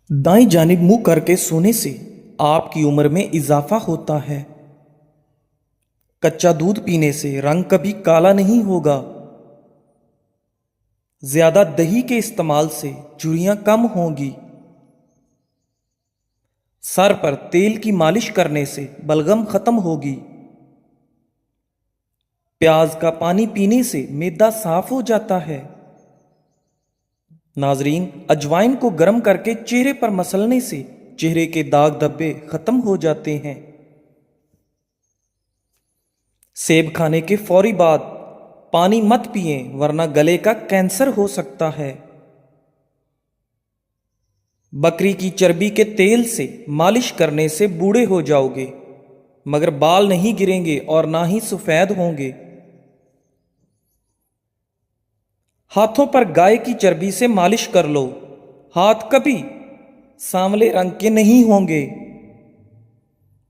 दाईं जानिब मुंह करके सोने से आपकी उम्र में इजाफा होता है। कच्चा दूध पीने से रंग कभी काला नहीं होगा। ज्यादा दही के इस्तेमाल से झुर्रियां कम होंगी। सर पर तेल की मालिश करने से बलगम खत्म होगी। प्याज का पानी पीने से मैदा साफ हो जाता है। नाजरीन, अजवाइन को गर्म करके चेहरे पर मसलने से चेहरे के दाग धब्बे खत्म हो जाते हैं। सेब खाने के फौरी बाद पानी मत पिएं, वरना गले का कैंसर हो सकता है। बकरी की चर्बी के तेल से मालिश करने से बूढ़े हो जाओगे, मगर बाल नहीं गिरेंगे और ना ही सफेद होंगे। हाथों पर गाय की चर्बी से मालिश कर लो, हाथ कभी सांवले रंग के नहीं होंगे।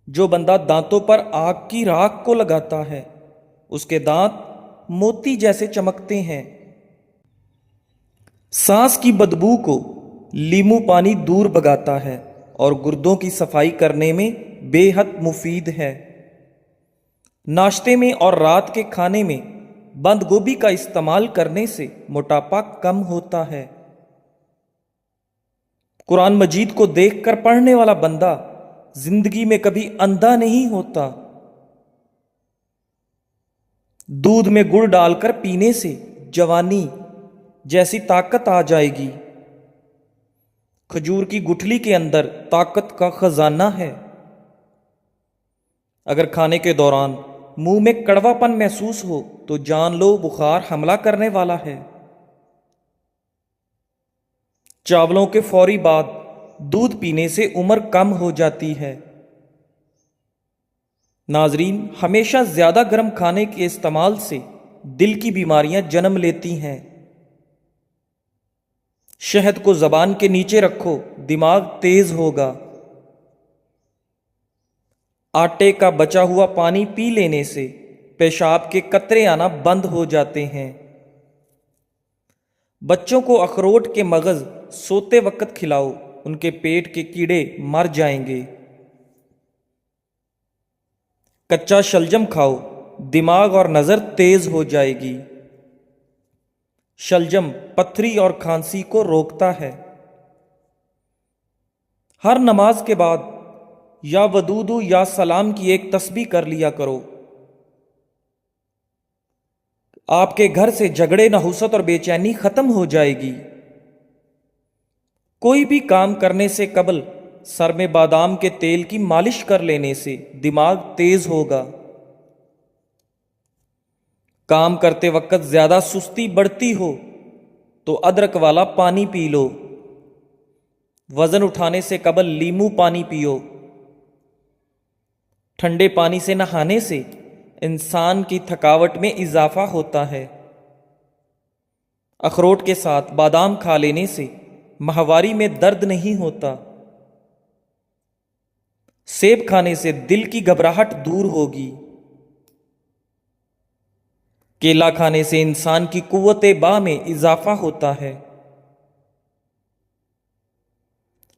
जो बंदा दांतों पर आग की राख को लगाता है, उसके दांत मोती जैसे चमकते हैं। सांस की बदबू को लीमू पानी दूर भगाता है और गुर्दों की सफाई करने में बेहद मुफीद है। नाश्ते में और रात के खाने में बंद गोभी का इस्तेमाल करने से मोटापा कम होता है। कुरान मजीद को देखकर पढ़ने वाला बंदा जिंदगी में कभी अंधा नहीं होता। दूध में गुड़ डालकर पीने से जवानी जैसी ताकत आ जाएगी। खजूर की गुठली के अंदर ताकत का खजाना है। अगर खाने के दौरान मुंह में कड़वापन महसूस हो तो जान लो बुखार हमला करने वाला है। चावलों के फौरी बाद दूध पीने से उम्र कम हो जाती है। नाजरीन, हमेशा ज्यादा गर्म खाने के इस्तेमाल से दिल की बीमारियां जन्म लेती हैं। शहद को जबान के नीचे रखो, दिमाग तेज होगा। आटे का बचा हुआ पानी पी लेने से पेशाब के कतरे आना बंद हो जाते हैं। बच्चों को अखरोट के मगज सोते वक्त खिलाओ, उनके पेट के कीड़े मर जाएंगे। कच्चा शलजम खाओ, दिमाग और नजर तेज हो जाएगी। शलजम पथरी और खांसी को रोकता है। हर नमाज के बाद या वदूदु या सलाम की एक तस्बीह कर लिया करो। आपके घर से झगड़े, नहुसत और बेचैनी खत्म हो जाएगी। कोई भी काम करने से कबल सर में बादाम के तेल की मालिश कर लेने से दिमाग तेज होगा। काम करते वक्त ज्यादा सुस्ती बढ़ती हो तो अदरक वाला पानी पी लो। वजन उठाने से कबल लीमू पानी पियो। ठंडे पानी से नहाने से इंसान की थकावट में इजाफा होता है। अखरोट के साथ बादाम खा लेने से माहवारी में दर्द नहीं होता। सेब खाने से दिल की घबराहट दूर होगी। केला खाने से इंसान की कुव्वते बा में इजाफा होता है।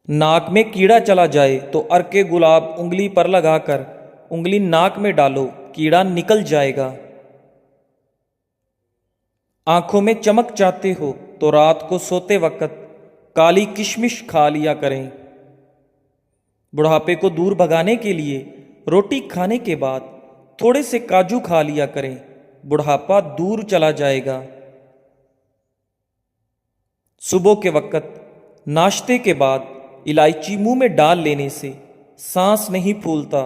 नाक में कीड़ा चला जाए तो अर्के गुलाब उंगली पर लगाकर उंगली नाक में डालो, कीड़ा निकल जाएगा। आंखों में चमक चाहते हो तो रात को सोते वक्त काली किशमिश खा लिया करें। बुढ़ापे को दूर भगाने के लिए रोटी खाने के बाद थोड़े से काजू खा लिया करें, बुढ़ापा दूर चला जाएगा। सुबह के वक्त नाश्ते के बाद इलायची मुंह में डाल लेने से सांस नहीं फूलता।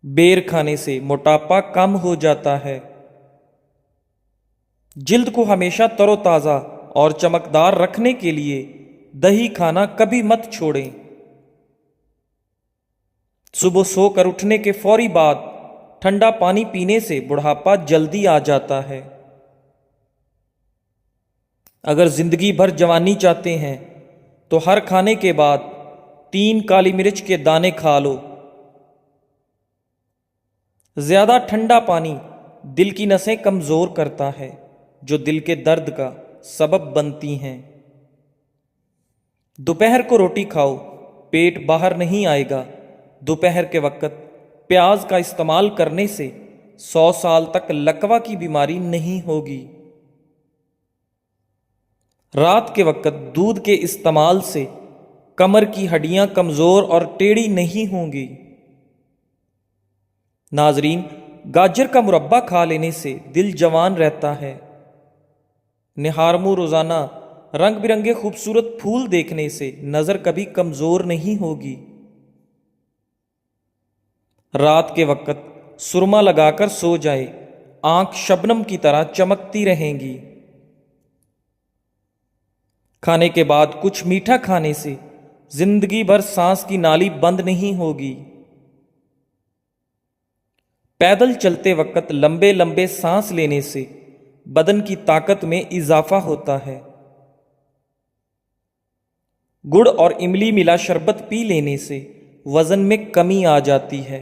बेर खाने से मोटापा कम हो जाता है। जिल्द को हमेशा तरोताजा और चमकदार रखने के लिए दही खाना कभी मत छोड़ें। सुबह सोकर उठने के फौरी बाद ठंडा पानी पीने से बुढ़ापा जल्दी आ जाता है। अगर जिंदगी भर जवानी चाहते हैं तो हर खाने के बाद 3 काली मिर्च के दाने खा लो। ज्यादा ठंडा पानी दिल की नसें कमजोर करता है, जो दिल के दर्द का सबब बनती हैं। दोपहर को रोटी खाओ, पेट बाहर नहीं आएगा। दोपहर के वक्त प्याज का इस्तेमाल करने से 100 साल तक लकवा की बीमारी नहीं होगी। रात के वक्त दूध के इस्तेमाल से कमर की हड्डियां कमजोर और टेढ़ी नहीं होंगी। नाजरीन, गाजर का मुरब्बा खा लेने से दिल जवान रहता है। निहारमू रोजाना रंग बिरंगे खूबसूरत फूल देखने से नजर कभी कमजोर नहीं होगी। रात के वक्त सुरमा लगाकर सो जाए, आंख शबनम की तरह चमकती रहेंगी। खाने के बाद कुछ मीठा खाने से जिंदगी भर सांस की नाली बंद नहीं होगी। पैदल चलते वक्त लंबे लंबे सांस लेने से बदन की ताकत में इजाफा होता है। गुड़ और इमली मिला शरबत पी लेने से वजन में कमी आ जाती है।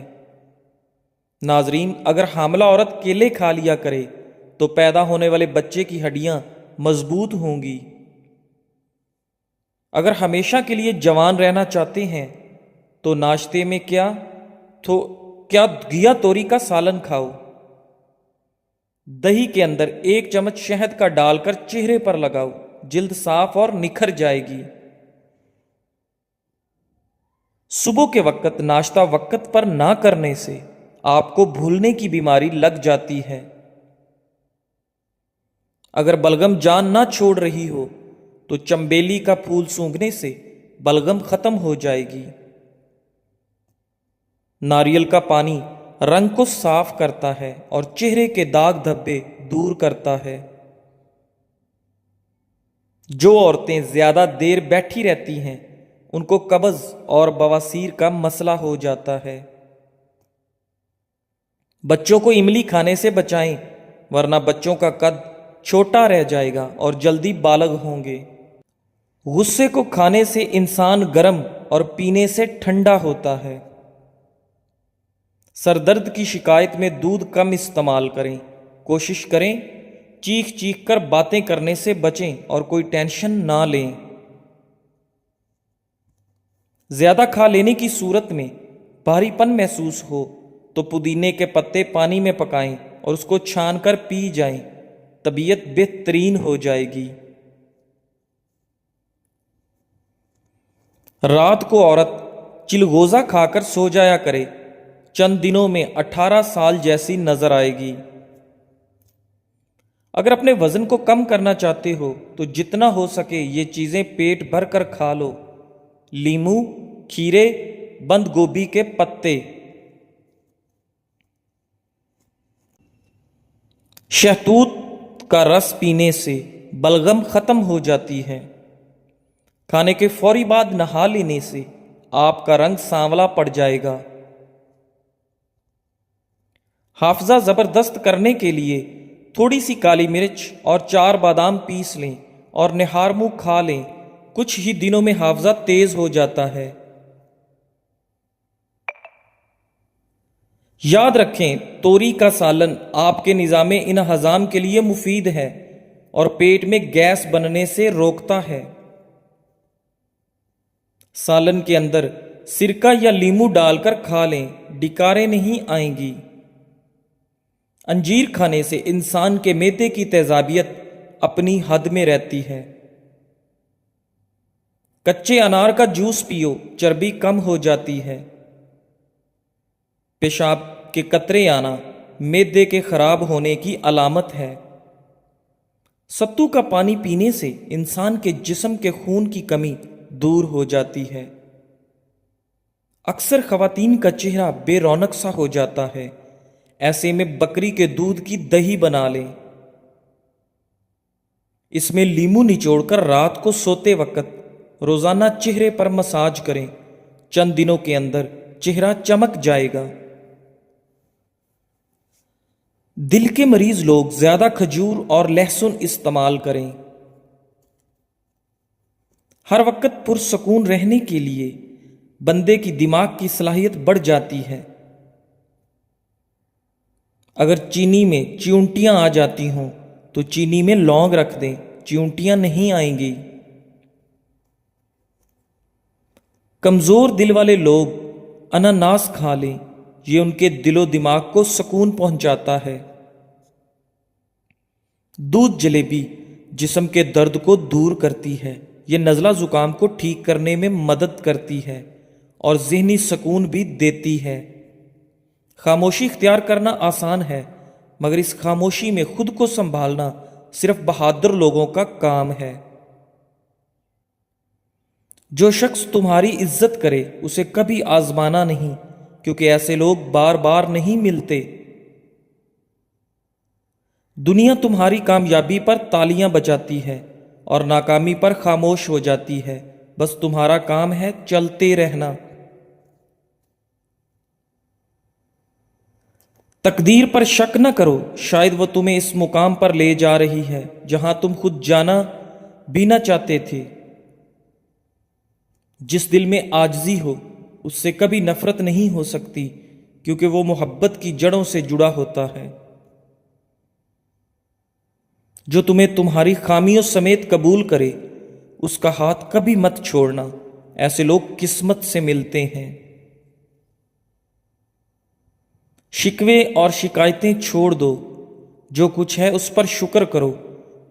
नाजरीन, अगर हामला औरत केले खा लिया करे तो पैदा होने वाले बच्चे की हड्डियां मजबूत होंगी। अगर हमेशा के लिए जवान रहना चाहते हैं तो नाश्ते में क्या घिया तोरी का सालन खाओ। दही के अंदर 1 चम्मच शहद का डालकर चेहरे पर लगाओ, जिल्द साफ और निखर जाएगी। सुबह के वक्त नाश्ता वक्त पर ना करने से आपको भूलने की बीमारी लग जाती है। अगर बलगम जान ना छोड़ रही हो तो चंबेली का फूल सूंघने से बलगम खत्म हो जाएगी। नारियल का पानी रंग को साफ करता है और चेहरे के दाग धब्बे दूर करता है। जो औरतें ज्यादा देर बैठी रहती हैं उनको कब्ज और बवासीर का मसला हो जाता है। बच्चों को इमली खाने से बचाएं, वरना बच्चों का कद छोटा रह जाएगा और जल्दी बालग होंगे। गुस्से को खाने से इंसान गर्म और पीने से ठंडा होता है। सरदर्द की शिकायत में दूध कम इस्तेमाल करें। कोशिश करें चीख चीख कर बातें करने से बचें और कोई टेंशन ना लें। ज्यादा खा लेने की सूरत में भारीपन महसूस हो तो पुदीने के पत्ते पानी में पकाएं और उसको छान कर पी जाएं, तबीयत बेहतरीन हो जाएगी। रात को औरत चिलगोजा खाकर सो जाया करे, चंद दिनों में 18 साल जैसी नजर आएगी। अगर अपने वजन को कम करना चाहते हो तो जितना हो सके ये चीजें पेट भर कर खा लो। लीमू, खीरे, बंद गोभी के पत्ते, शहतूत का रस पीने से बलगम खत्म हो जाती है। खाने के फौरी बाद नहा लेने से आपका रंग सांवला पड़ जाएगा। हाफजा जबरदस्त करने के लिए थोड़ी सी काली मिर्च और 4 बादाम पीस लें और निहार मुंह खा लें। कुछ ही दिनों में हाफजा तेज हो जाता है। याद रखें, तोरी का सालन आपके निज़ाम इन हजाम के लिए मुफीद है और पेट में गैस बनने से रोकता है। सालन के अंदर सिरका या लीमू डालकर खा लें, डिकारें नहीं आएंगी। अंजीर खाने से इंसान के मैदे की तेजाबियत अपनी हद में रहती है। कच्चे अनार का जूस पियो, चर्बी कम हो जाती है। पेशाब के कतरे आना मैदे के खराब होने की अलामत है। सत्तू का पानी पीने से इंसान के जिस्म के खून की कमी दूर हो जाती है। अक्सर खवातीन का चेहरा बेरौनक सा हो जाता है, ऐसे में बकरी के दूध की दही बना लें। इसमें लीमू निचोड़कर रात को सोते वक्त रोजाना चेहरे पर मसाज करें। चंद दिनों के अंदर चेहरा चमक जाएगा। दिल के मरीज लोग ज्यादा खजूर और लहसुन इस्तेमाल करें। हर वक्त पुरसकून रहने के लिए बंदे की दिमाग की सलाहियत बढ़ जाती है। अगर चीनी में चियूंटियां आ जाती हों तो चीनी में लौंग रख दें, चियूंटियां नहीं आएंगी। کمزور دل والے لوگ اناناس کھا لیں، یہ ان کے دل و دماغ کو سکون پہنچاتا ہے۔ دودھ جلیبی جسم کے درد کو دور کرتی ہے، یہ نزلہ زکام کو ٹھیک کرنے میں مدد کرتی ہے اور ذہنی سکون بھی دیتی ہے۔ خاموشی اختیار کرنا آسان ہے، مگر اس خاموشی میں خود کو سنبھالنا صرف بہادر لوگوں کا کام ہے۔ جو شخص تمہاری عزت کرے اسے کبھی آزمانا نہیں، کیونکہ ایسے لوگ بار بار نہیں ملتے۔ دنیا تمہاری کامیابی پر تالیاں بجاتی ہے اور ناکامی پر خاموش ہو جاتی ہے، بس تمہارا کام ہے چلتے رہنا۔ تقدیر پر شک نہ کرو، شاید وہ تمہیں اس مقام پر لے جا رہی ہے جہاں تم خود جانا بھی نہ چاہتے تھے۔ جس دل میں عاجزی ہو اس سے کبھی نفرت نہیں ہو سکتی، کیونکہ وہ محبت کی جڑوں سے جڑا ہوتا ہے۔ جو تمہیں تمہاری خامیوں سمیت قبول کرے اس کا ہاتھ کبھی مت چھوڑنا، ایسے لوگ قسمت سے ملتے ہیں۔ شکوے اور شکایتیں چھوڑ دو، جو کچھ ہے اس پر شکر کرو،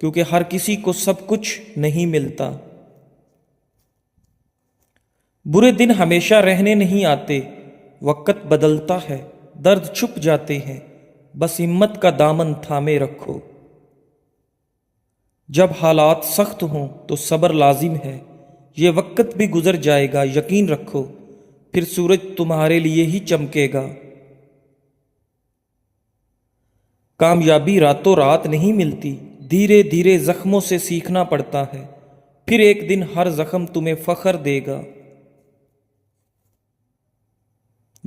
کیونکہ ہر کسی کو سب کچھ نہیں ملتا۔ برے دن ہمیشہ رہنے نہیں آتے، وقت بدلتا ہے، درد چھپ جاتے ہیں، بس ہمت کا دامن تھامے رکھو۔ جب حالات سخت ہوں تو صبر لازم ہے، یہ وقت بھی گزر جائے گا، یقین رکھو، پھر سورج تمہارے لیے ہی چمکے گا۔ کامیابی راتوں رات نہیں ملتی، دھیرے دھیرے زخموں سے سیکھنا پڑتا ہے، پھر ایک دن ہر زخم تمہیں فخر دے گا۔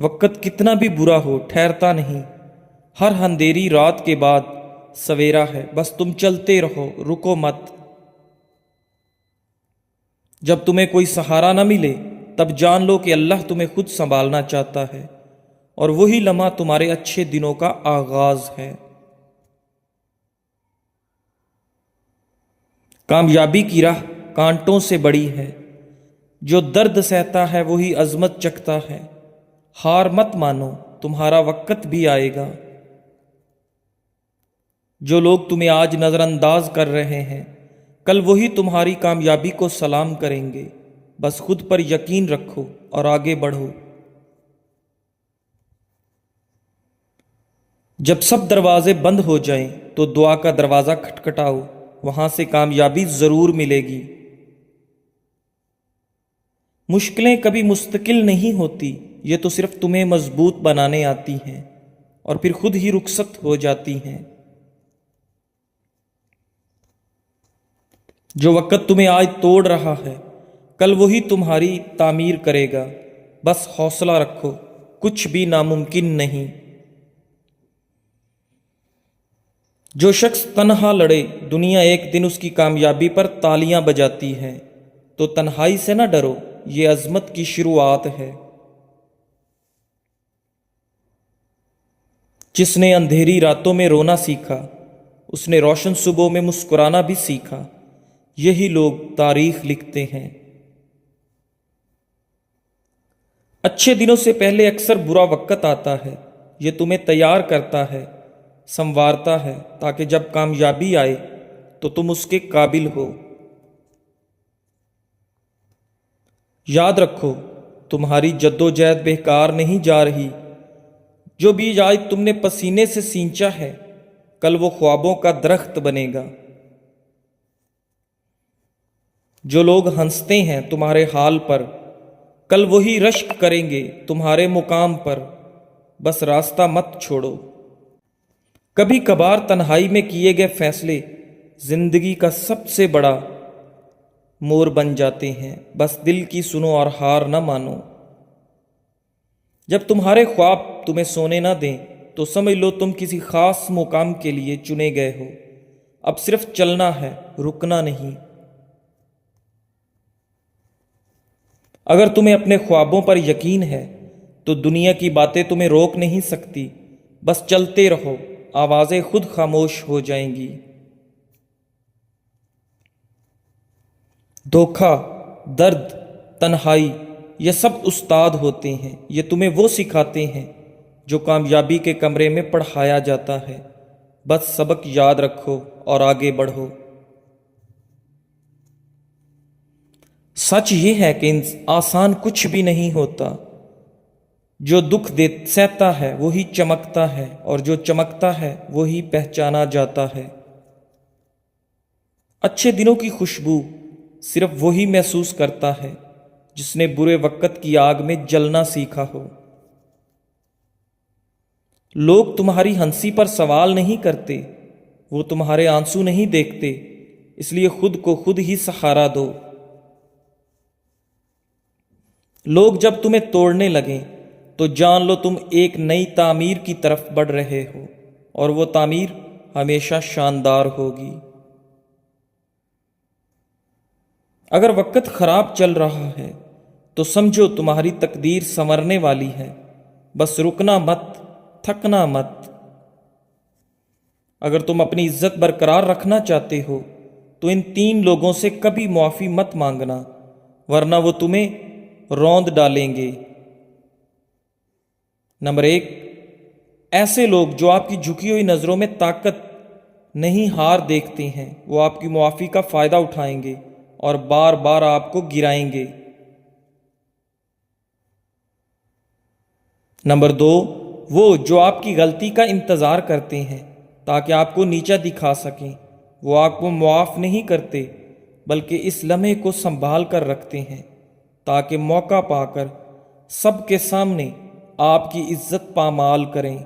وقت کتنا بھی برا ہو ٹھہرتا نہیں، ہر اندھیری رات کے بعد سویرا ہے، بس تم چلتے رہو، رکو مت۔ جب تمہیں کوئی سہارا نہ ملے تب جان لو کہ اللہ تمہیں خود سنبھالنا چاہتا ہے، اور وہی لمحہ تمہارے اچھے دنوں کا آغاز ہے۔ کامیابی کی راہ کانٹوں سے بڑی ہے، جو درد سہتا ہے وہی عظمت چکھتا ہے۔ ہار مت مانو، تمہارا وقت بھی آئے گا۔ جو لوگ تمہیں آج نظر انداز کر رہے ہیں کل وہی تمہاری کامیابی کو سلام کریں گے، بس خود پر یقین رکھو اور آگے بڑھو۔ جب سب دروازے بند ہو جائیں تو دعا کا دروازہ کھٹکھٹاؤ، وہاں سے کامیابی ضرور ملے گی۔ مشکلیں کبھی مستقل نہیں ہوتی، یہ تو صرف تمہیں مضبوط بنانے آتی ہیں اور پھر خود ہی رخصت ہو جاتی ہیں۔ جو وقت تمہیں آج توڑ رہا ہے کل وہی تمہاری تعمیر کرے گا، بس حوصلہ رکھو، کچھ بھی ناممکن نہیں۔ جو شخص تنہا لڑے دنیا ایک دن اس کی کامیابی پر تالیاں بجاتی ہے، تو تنہائی سے نہ ڈرو، یہ عظمت کی شروعات ہے۔ جس نے اندھیری راتوں میں رونا سیکھا اس نے روشن صبحوں میں مسکرانا بھی سیکھا، یہی لوگ تاریخ لکھتے ہیں۔ اچھے دنوں سے پہلے اکثر برا وقت آتا ہے، یہ تمہیں تیار کرتا ہے، سنوارتا ہے، تاکہ جب کامیابی آئے تو تم اس کے قابل ہو۔ یاد رکھو، تمہاری جدوجہد بیکار نہیں جا رہی، جو بیج آج تم نے پسینے سے سینچا ہے کل وہ خوابوں کا درخت بنے گا۔ جو لوگ ہنستے ہیں تمہارے حال پر کل وہی رشک کریں گے تمہارے مقام پر، بس راستہ مت چھوڑو۔ کبھی کبھار تنہائی میں کیے گئے فیصلے زندگی کا سب سے بڑا مور بن جاتے ہیں، بس دل کی سنو اور ہار نہ مانو۔ جب تمہارے خواب تمہیں سونے نہ دیں تو سمجھ لو تم کسی خاص مقام کے لیے چنے گئے ہو، اب صرف چلنا ہے، رکنا نہیں۔ اگر تمہیں اپنے خوابوں پر یقین ہے تو دنیا کی باتیں تمہیں روک نہیں سکتی، بس چلتے رہو، آوازیں خود خاموش ہو جائیں گی۔ دھوکہ، درد، تنہائی یہ سب استاد ہوتے ہیں، یہ تمہیں وہ سکھاتے ہیں جو کامیابی کے کمرے میں پڑھایا جاتا ہے۔ بس سبق یاد رکھو اور آگے بڑھو۔ سچ یہ ہے کہ آسان کچھ بھی نہیں ہوتا۔ جو دکھ سہتا ہے وہی چمکتا ہے، اور جو چمکتا ہے وہی پہچانا جاتا ہے۔ اچھے دنوں کی خوشبو صرف وہی محسوس کرتا ہے جس نے برے وقت کی آگ میں جلنا سیکھا ہو۔ لوگ تمہاری ہنسی پر سوال نہیں کرتے، وہ تمہارے آنسو نہیں دیکھتے، اس لیے خود کو خود ہی سہارا دو۔ لوگ جب تمہیں توڑنے لگیں تو جان لو تم ایک نئی تعمیر کی طرف بڑھ رہے ہو، اور وہ تعمیر ہمیشہ شاندار ہوگی۔ اگر وقت خراب چل رہا ہے تو سمجھو تمہاری تقدیر سنورنے والی ہے، بس رکنا مت، تھکنا مت۔ اگر تم اپنی عزت برقرار رکھنا چاہتے ہو تو ان 3 لوگوں سے کبھی معافی مت مانگنا، ورنہ وہ تمہیں روند ڈالیں گے۔ نمبر 1، ایسے لوگ جو آپ کی جھکی ہوئی نظروں میں طاقت نہیں ہار دیکھتے ہیں، وہ آپ کی معافی کا فائدہ اٹھائیں گے اور بار بار آپ کو گرائیں گے۔ نمبر 2، وہ جو آپ کی غلطی کا انتظار کرتے ہیں تاکہ آپ کو نیچا دکھا سکیں، وہ آپ کو معاف نہیں کرتے بلکہ اس لمحے کو سنبھال کر رکھتے ہیں تاکہ موقع پا کر سب کے سامنے آپ کی عزت پامال کریں۔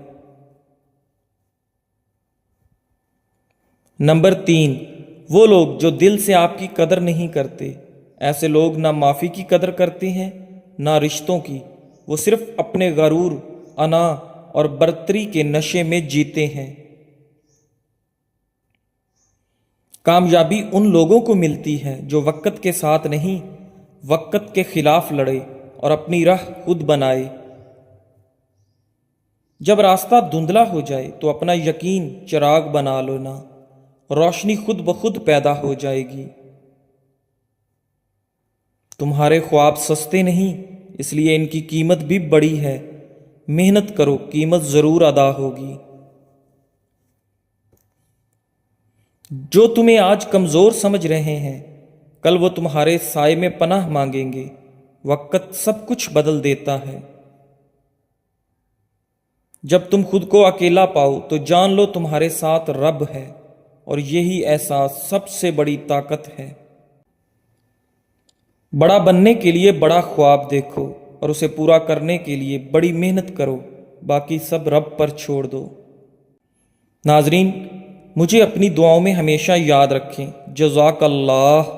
نمبر 3، وہ لوگ جو دل سے آپ کی قدر نہیں کرتے۔ ایسے لوگ نہ معافی کی قدر کرتے ہیں نہ رشتوں کی، وہ صرف اپنے غرور، انا اور برتری کے نشے میں جیتے ہیں۔ کامیابی ان لوگوں کو ملتی ہے جو وقت کے ساتھ نہیں، وقت کے خلاف لڑے اور اپنی راہ خود بنائے۔ جب راستہ دھندلا ہو جائے تو اپنا یقین چراغ بنا لینا، روشنی خود بخود پیدا ہو جائے گی۔ تمہارے خواب سستے نہیں، اس لیے ان کی قیمت بھی بڑی ہے۔ محنت کرو، قیمت ضرور ادا ہوگی۔ جو تمہیں آج کمزور سمجھ رہے ہیں، کل وہ تمہارے سائے میں پناہ مانگیں گے۔ وقت سب کچھ بدل دیتا ہے۔ جب تم خود کو اکیلا پاؤ تو جان لو تمہارے ساتھ رب ہے، اور یہی احساس سب سے بڑی طاقت ہے۔ بڑا بننے کے لیے بڑا خواب دیکھو اور اسے پورا کرنے کے لیے بڑی محنت کرو، باقی سب رب پر چھوڑ دو۔ ناظرین، مجھے اپنی دعاؤں میں ہمیشہ یاد رکھیں۔ جزاک اللہ۔